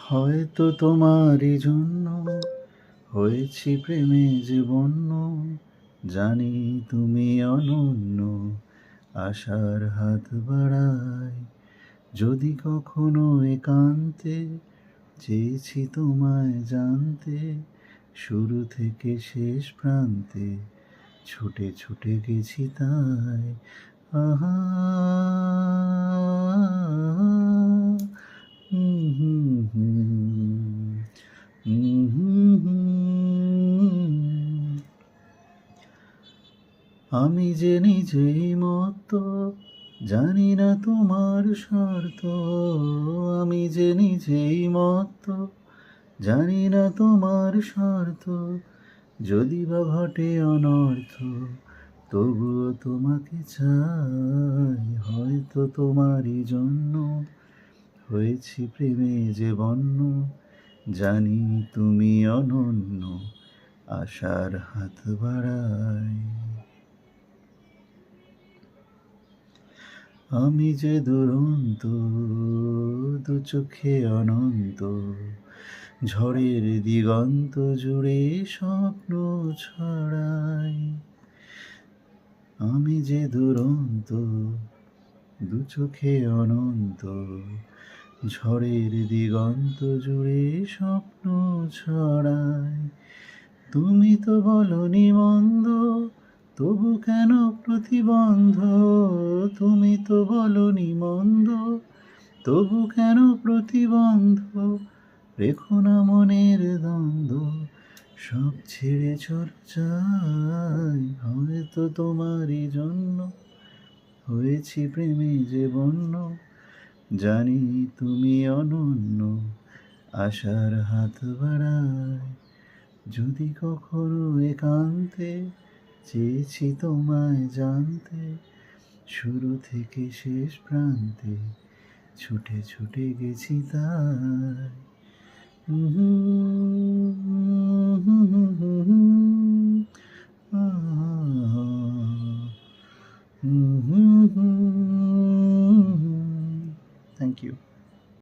হয়তো তোমারই জন্য হয়েছি প্রেমে যে বন্য, জানি তুমি অনন্য, আশার হাত বাড়াই। যদি কখনো একান্তে চেয়েছি তোমায় জানতে, শুরু থেকে শেষ প্রান্তে ছুটে ছুটে গেছি তাই। আহা হুম হুম হুম হুম হুম হুম। আমি যে নিজেই মত্ত, জানি না তোমার স্বার্থ। আমি যে নিজেই মত্ত, জানি না তোমার স্বার্থ। যদি বা ঘটে অনর্থ, তবুও তোমাকে চাই। হয়তো তোমারই জন্য হয়েছি প্রেমে যে বন্য, জানি তুমি অনন্য, আশার হাত বাড়াই। আমি যে দুরন্ত, দু চোখে অনন্ত, ঝড়ের দিগন্ত জুড়ে স্বপ্ন ছড়াই। আমি যে দুরন্ত, দু চোখে অনন্ত, ঝড়ের দিগন্ত জুড়ে স্বপ্ন ছড়াই। তুমি তো বলনি মন্দ, তবু কেন প্রতিবন্ধ? তুমি তো বলনি মন্দ, তবু কেন প্রতিবন্ধ? রেখো না মনের দ্বন্দ্ব, সব ছেড়ে চলে যাই। হয়তো তোমারই জন্য হয়েছি প্রেমে যে বন্য, জানি তুমি অনন্য, আশার হাত বাড়াই। যদি কখনো একান্তে চেয়েছি তোমায় জানতে, শুরু থেকে শেষ প্রান্তে ছুটে ছুটে গেছি তাই।